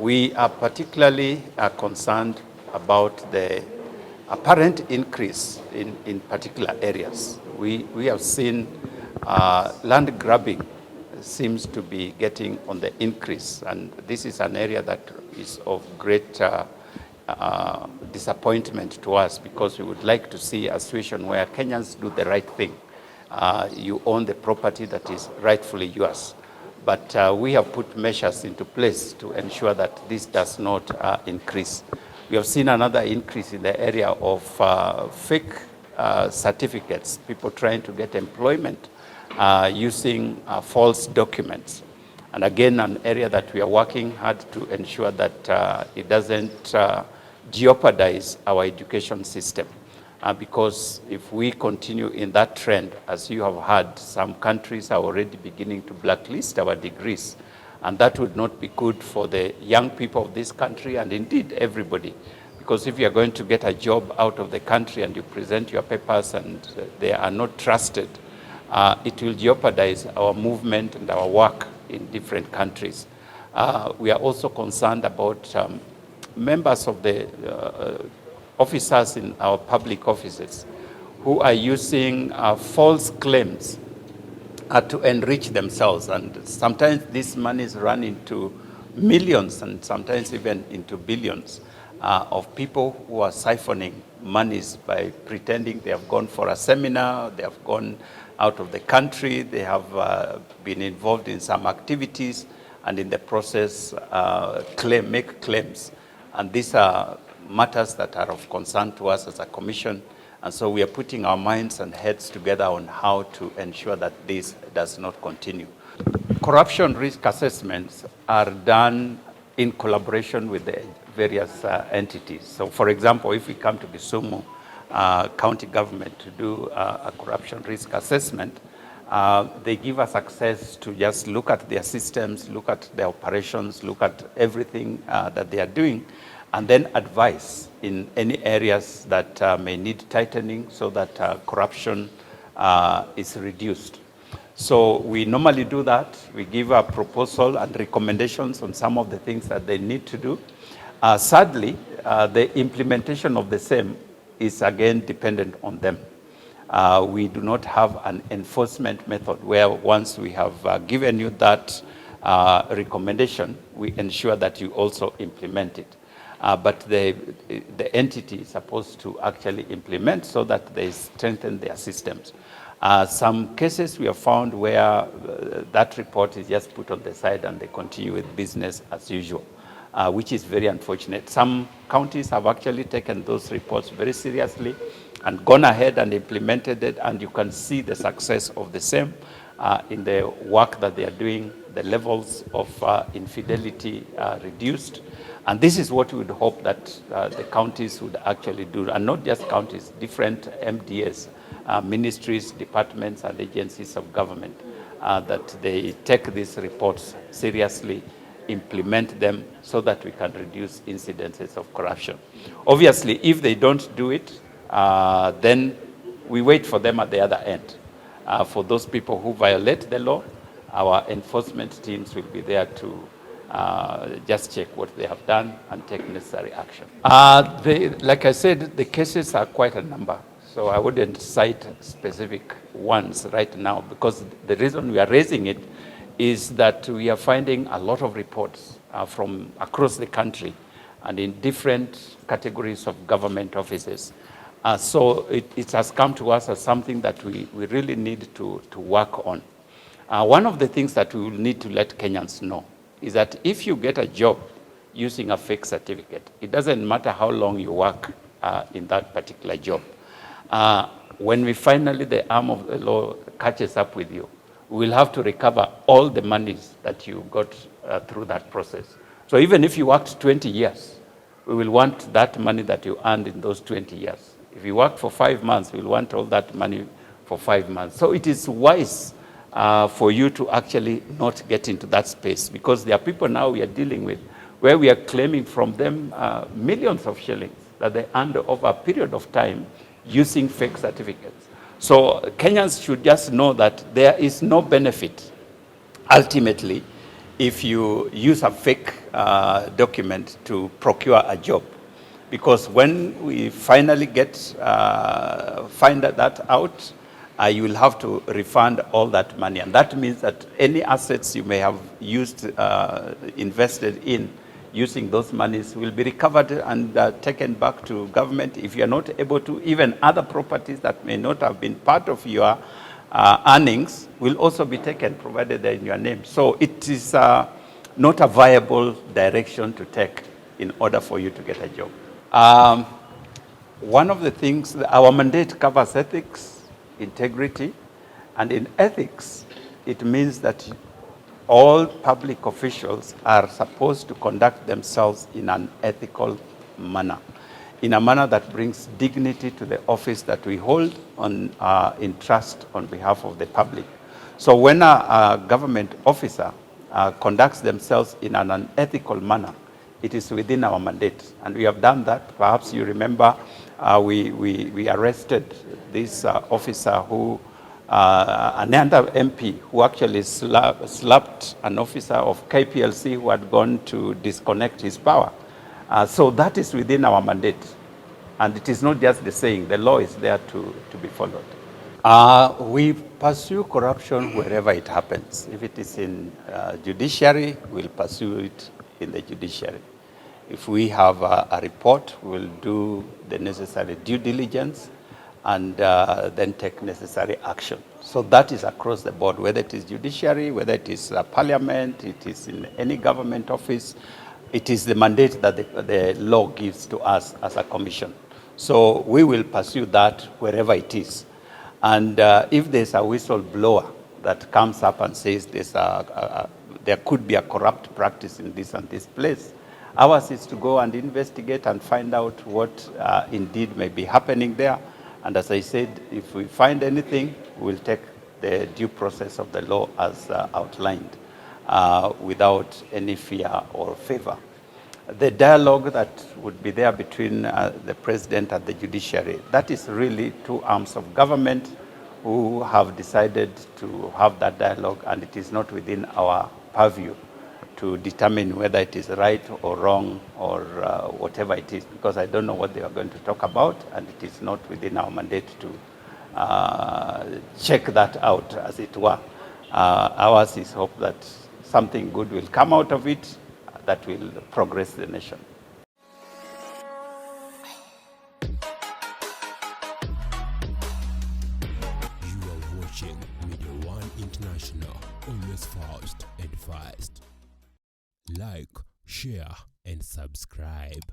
We are particularly concerned about the apparent increase in particular areas. We have seen land grabbing seems to be getting on the increase, and this is an area that is of great disappointment to us, because we would like to see a situation where Kenyans do the right thing. You own the property that is rightfully yours. But we have put measures into place to ensure that this does not increase. We have seen another increase in the area of fake certificates, people trying to get employment using false documents. And again, an area that we are working hard to ensure that it doesn't jeopardize our education system. Because if we continue in that trend, as you have heard, some countries are already beginning to blacklist our degrees. And that would not be good for the young people of this country, and indeed everybody. Because if you are going to get a job out of the country and you present your papers and they are not trusted, it will jeopardize our movement and our work in different countries. We are also concerned about members of the officers in our public offices who are using false claims to enrich themselves. And sometimes these monies run into millions and sometimes even into billions of people who are siphoning monies by pretending they have gone for a seminar, they have gone out of the country, they have been involved in some activities, and in the process make claims. And these are matters that are of concern to us as a commission, and so we are putting our minds and heads together on how to ensure that this does not continue. Corruption risk assessments are done in collaboration with the various entities. So for example, if we come to Kisumu county government to do a corruption risk assessment, they give us access to just look at their systems, look at their operations, look at everything that they are doing, and then advise in any areas that may need tightening so that corruption is reduced. So we normally do that. We give a proposal and recommendations on some of the things that they need to do. Sadly, the implementation of the same is again dependent on them. We do not have an enforcement method where once we have given you that recommendation, we ensure that you also implement it. But the entity is supposed to actually implement so that they strengthen their systems. Some cases we have found where that report is just put on the side and they continue with business as usual, which is very unfortunate. Some counties have actually taken those reports very seriously and gone ahead and implemented it, and you can see the success of the same in the work that they are doing. The levels of infidelity are reduced. And this is what we would hope that the counties would actually do, and not just counties, different MDAs, ministries, departments, and agencies of government, that they take these reports seriously, implement them so that we can reduce incidences of corruption. Obviously, if they don't do it, then we wait for them at the other end. For those people who violate the law, our enforcement teams will be there to just check what they have done and take necessary action. Like I said, the cases are quite a number, so I wouldn't cite specific ones right now, because the reason we are raising it is that we are finding a lot of reports from across the country and in different categories of government offices. So it has come to us as something that we really need to work on. One of the things that we will need to let Kenyans know is that if you get a job using a fake certificate, it doesn't matter how long you work in that particular job. When we finally, the arm of the law catches up with you, we will have to recover all the monies that you got through that process. So even if you worked 20 years, we will want that money that you earned in those 20 years. If you worked for 5 months, we'll want all that money for 5 months. So it is wise for you to actually not get into that space, because there are people now we are dealing with where we are claiming from them millions of shillings that they earned over a period of time using fake certificates. So Kenyans should just know that there is no benefit ultimately if you use a fake document to procure a job. Because when we finally find that out, you will have to refund all that money. And that means that any assets you may have used, invested in, using those monies will be recovered and taken back to government. If you are not able to, even other properties that may not have been part of your earnings will also be taken, provided they're in your name. So it is not a viable direction to take in order for you to get a job. One of the things, our mandate covers ethics, integrity, and in ethics, it means that all public officials are supposed to conduct themselves in an ethical manner, in a manner that brings dignity to the office that we hold in trust on behalf of the public. So when a government officer conducts themselves in an unethical manner, it is within our mandate, and we have done that. Perhaps you remember we arrested this officer who, another MP who actually slapped an officer of KPLC who had gone to disconnect his power. So that is within our mandate. And it is not just the saying, the law is there to be followed. We pursue corruption wherever it happens. If it is in judiciary, we'll pursue it in the judiciary. If we have a report, we'll do the necessary due diligence and then take necessary action. So that is across the board, whether it is judiciary, whether it is parliament, it is in any government office. It is the mandate that the law gives to us as a commission. So we will pursue that wherever it is. And if there's a whistleblower that comes up and says there could be a corrupt practice in this and this place, ours is to go and investigate and find out what indeed may be happening there. And as I said, if we find anything, we'll take the due process of the law as outlined without any fear or favor. The dialogue that would be there between the president and the judiciary, that is really two arms of government who have decided to have that dialogue, and it is not within our purview to determine whether it is right or wrong or whatever it is, because I don't know what they are going to talk about, and it is not within our mandate to check that out, as it were. Ours is hope that something good will come out of it that will progress the nation. You are watching Media One International, always fast and fast. Like, share, and subscribe.